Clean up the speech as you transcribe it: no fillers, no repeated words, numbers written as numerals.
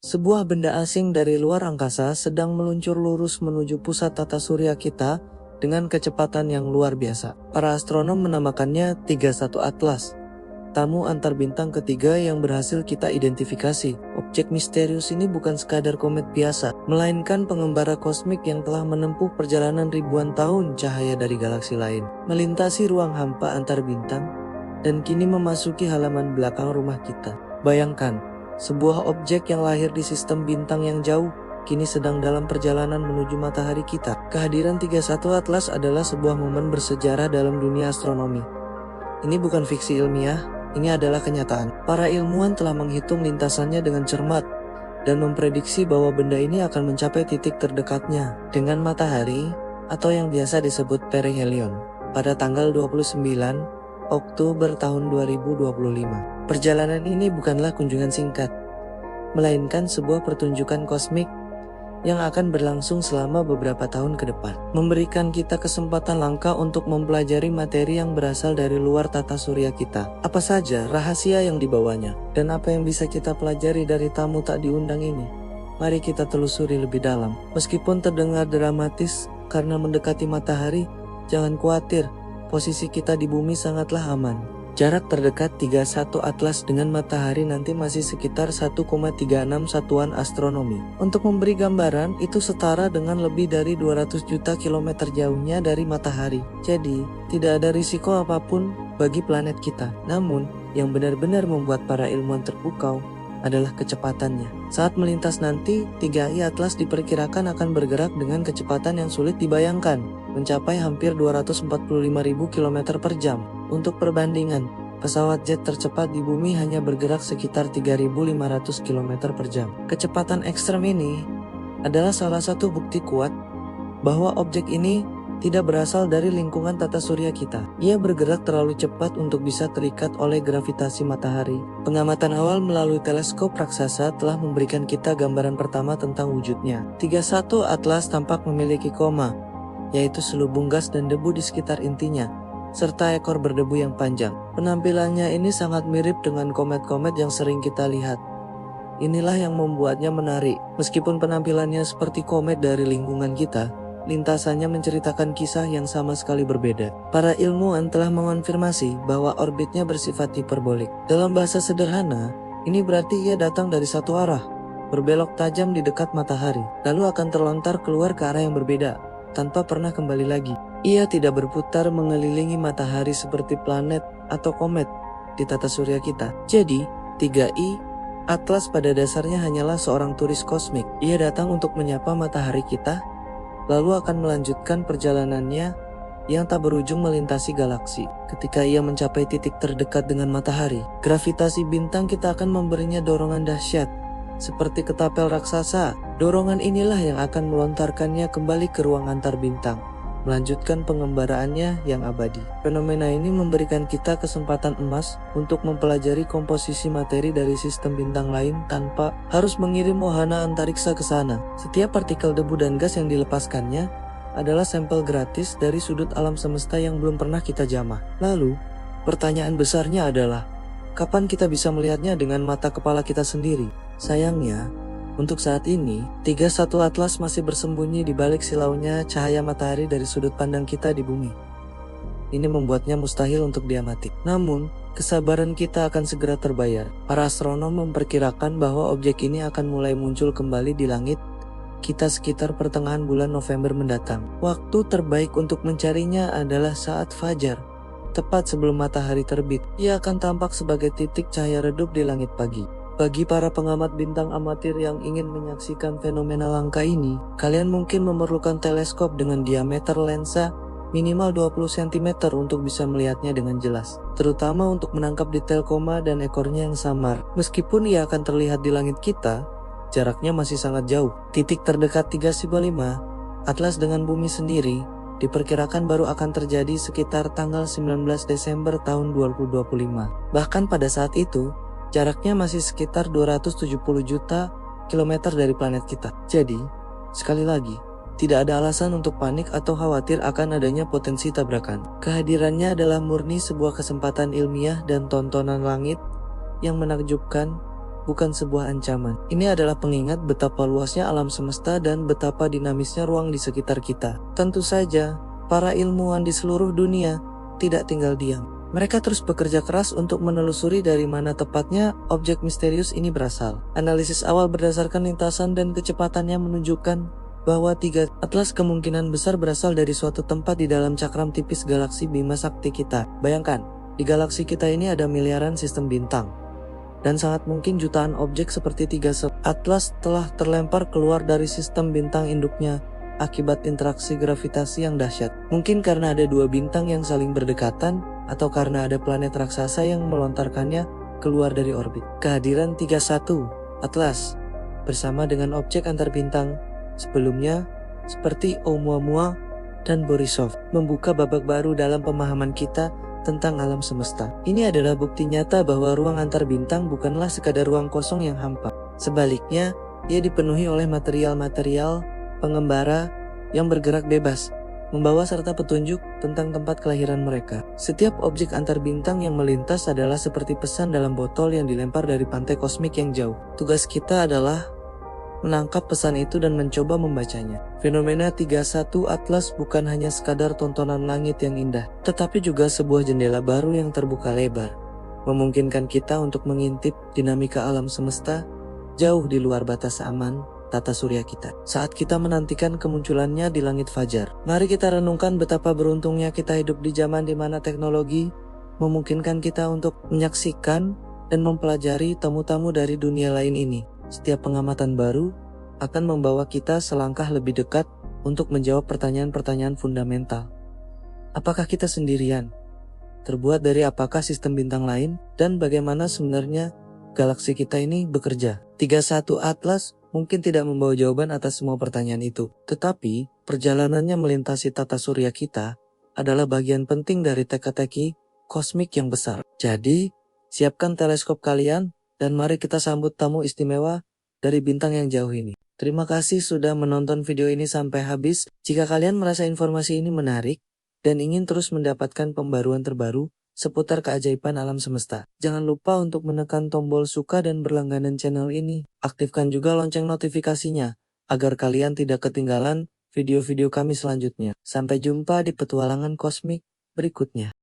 Sebuah benda asing dari luar angkasa sedang meluncur lurus menuju pusat tata surya kita dengan kecepatan yang luar biasa. Para astronom menamakannya 31 Atlas, tamu antar bintang ketiga yang berhasil kita identifikasi. Objek misterius ini bukan sekadar komet biasa, melainkan pengembara kosmik yang telah menempuh perjalanan ribuan tahun cahaya dari galaksi lain, melintasi ruang hampa antar bintang, dan kini memasuki halaman belakang rumah kita. Bayangkan, sebuah objek yang lahir di sistem bintang yang jauh, kini sedang dalam perjalanan menuju matahari kita. Kehadiran 31 Atlas adalah sebuah momen bersejarah dalam dunia astronomi. Ini bukan fiksi ilmiah, ini adalah kenyataan. Para ilmuwan telah menghitung lintasannya dengan cermat dan memprediksi bahwa benda ini akan mencapai titik terdekatnya dengan matahari atau yang biasa disebut perihelion pada tanggal 29 Oktober tahun 2025. Perjalanan ini bukanlah kunjungan singkat, melainkan sebuah pertunjukan kosmik yang akan berlangsung selama beberapa tahun ke depan, memberikan kita kesempatan langka untuk mempelajari materi yang berasal dari luar tata surya kita. Apa saja rahasia yang dibawanya, dan apa yang bisa kita pelajari dari tamu tak diundang ini? Mari kita telusuri lebih dalam. Meskipun terdengar dramatis karena mendekati matahari, jangan khawatir, posisi kita di bumi sangatlah aman. Jarak terdekat 31 Atlas dengan matahari nanti masih sekitar 1,36 satuan astronomi. Untuk memberi gambaran, itu setara dengan lebih dari 200 juta kilometer jauhnya dari matahari. Jadi, tidak ada risiko apapun bagi planet kita. Namun, yang benar-benar membuat para ilmuwan terpukau adalah kecepatannya. Saat melintas nanti, 3i Atlas diperkirakan akan bergerak dengan kecepatan yang sulit dibayangkan, mencapai hampir 245.000 km per jam. Untuk perbandingan, pesawat jet tercepat di bumi hanya bergerak sekitar 3.500 km per jam. Kecepatan ekstrem ini adalah salah satu bukti kuat bahwa objek ini tidak berasal dari lingkungan tata surya kita. Ia bergerak terlalu cepat untuk bisa terikat oleh gravitasi matahari. Pengamatan awal melalui teleskop raksasa telah memberikan kita gambaran pertama tentang wujudnya. 31 Atlas tampak memiliki koma, yaitu selubung gas dan debu di sekitar intinya, serta ekor berdebu yang panjang. Penampilannya ini sangat mirip dengan komet-komet yang sering kita lihat. Inilah yang membuatnya menarik. Meskipun penampilannya seperti komet dari lingkungan kita, lintasannya menceritakan kisah yang sama sekali berbeda. Para ilmuwan telah mengonfirmasi bahwa orbitnya bersifat hiperbolik. Dalam bahasa sederhana, ini berarti ia datang dari satu arah, berbelok tajam di dekat matahari, lalu akan terlontar keluar ke arah yang berbeda, tanpa pernah kembali lagi. Ia tidak berputar mengelilingi matahari seperti planet atau komet di tata surya kita. Jadi, 3i Atlas pada dasarnya hanyalah seorang turis kosmik. Ia datang untuk menyapa matahari kita, lalu akan melanjutkan perjalanannya yang tak berujung melintasi galaksi. Ketika ia mencapai titik terdekat dengan matahari, gravitasi bintang kita akan memberinya dorongan dahsyat, seperti ketapel raksasa. Dorongan inilah yang akan melontarkannya kembali ke ruang antar bintang, melanjutkan pengembaraannya yang abadi. Fenomena ini memberikan kita kesempatan emas untuk mempelajari komposisi materi dari sistem bintang lain tanpa harus mengirim wahana antariksa ke sana. Setiap partikel debu dan gas yang dilepaskannya adalah sampel gratis dari sudut alam semesta yang belum pernah kita jamah. Lalu, pertanyaan besarnya adalah, kapan kita bisa melihatnya dengan mata kepala kita sendiri? Sayangnya, untuk saat ini, 31 Atlas masih bersembunyi di balik silaunya cahaya matahari dari sudut pandang kita di bumi. Ini membuatnya mustahil untuk diamati. Namun, kesabaran kita akan segera terbayar. Para astronom memperkirakan bahwa objek ini akan mulai muncul kembali di langit kita sekitar pertengahan bulan November mendatang. Waktu terbaik untuk mencarinya adalah saat fajar, tepat sebelum matahari terbit. Ia akan tampak sebagai titik cahaya redup di langit pagi. Bagi para pengamat bintang amatir yang ingin menyaksikan fenomena langka ini, kalian mungkin memerlukan teleskop dengan diameter lensa minimal 20 cm untuk bisa melihatnya dengan jelas, terutama untuk menangkap detail koma dan ekornya yang samar. Meskipun ia akan terlihat di langit kita, jaraknya masih sangat jauh. Titik terdekat 3,5 Atlas dengan bumi sendiri diperkirakan baru akan terjadi sekitar tanggal 19 Desember tahun 2025. Bahkan pada saat itu, jaraknya masih sekitar 270 juta kilometer dari planet kita. Jadi, sekali lagi, tidak ada alasan untuk panik atau khawatir akan adanya potensi tabrakan. Kehadirannya adalah murni sebuah kesempatan ilmiah dan tontonan langit yang menakjubkan bukan sebuah ancaman. Ini adalah pengingat betapa luasnya alam semesta dan betapa dinamisnya ruang di sekitar kita. Tentu saja, para ilmuwan di seluruh dunia tidak tinggal diam. Mereka terus bekerja keras untuk menelusuri dari mana tepatnya objek misterius ini berasal. Analisis awal berdasarkan lintasan dan kecepatannya menunjukkan bahwa 3 atlas kemungkinan besar berasal dari suatu tempat di dalam cakram tipis galaksi Bima Sakti kita. Bayangkan, di galaksi kita ini ada miliaran sistem bintang. Dan sangat mungkin jutaan objek seperti 3 atlas telah terlempar keluar dari sistem bintang induknya akibat interaksi gravitasi yang dahsyat. Mungkin karena ada 2 bintang yang saling berdekatan, atau karena ada planet raksasa yang melontarkannya keluar dari orbit. Kehadiran 31 atlas bersama dengan objek antar bintang sebelumnya seperti Oumuamua dan Borisov membuka babak baru dalam pemahaman kita tentang alam semesta. Ini adalah bukti nyata bahwa ruang antar bintang bukanlah sekadar ruang kosong yang hampa. Sebaliknya, ia dipenuhi oleh material-material pengembara yang bergerak bebas, membawa serta petunjuk tentang tempat kelahiran mereka. Setiap objek antar bintang yang melintas adalah seperti pesan dalam botol yang dilempar dari pantai kosmik yang jauh. Tugas kita adalah menangkap pesan itu dan mencoba membacanya. Fenomena 31 Atlas bukan hanya sekadar tontonan langit yang indah, tetapi juga sebuah jendela baru yang terbuka lebar, memungkinkan kita untuk mengintip dinamika alam semesta jauh di luar batas aman tata surya kita. Saat kita menantikan kemunculannya di langit fajar, mari kita renungkan betapa beruntungnya kita hidup di zaman di mana teknologi memungkinkan kita untuk menyaksikan dan mempelajari tamu-tamu dari dunia lain ini. Setiap pengamatan baru akan membawa kita selangkah lebih dekat untuk menjawab pertanyaan-pertanyaan fundamental. Apakah kita sendirian? Terbuat dari apakah sistem bintang lain? Dan bagaimana sebenarnya galaksi kita ini bekerja? 31 Atlas mungkin tidak membawa jawaban atas semua pertanyaan itu. Tetapi, perjalanannya melintasi tata surya kita adalah bagian penting dari teka-teki kosmik yang besar. Jadi, siapkan teleskop kalian dan mari kita sambut tamu istimewa dari bintang yang jauh ini. Terima kasih sudah menonton video ini sampai habis. Jika kalian merasa informasi ini menarik dan ingin terus mendapatkan pembaruan terbaru seputar keajaiban alam semesta, jangan lupa untuk menekan tombol suka dan berlangganan channel ini. Aktifkan juga lonceng notifikasinya agar kalian tidak ketinggalan video-video kami selanjutnya. Sampai jumpa di petualangan kosmik berikutnya.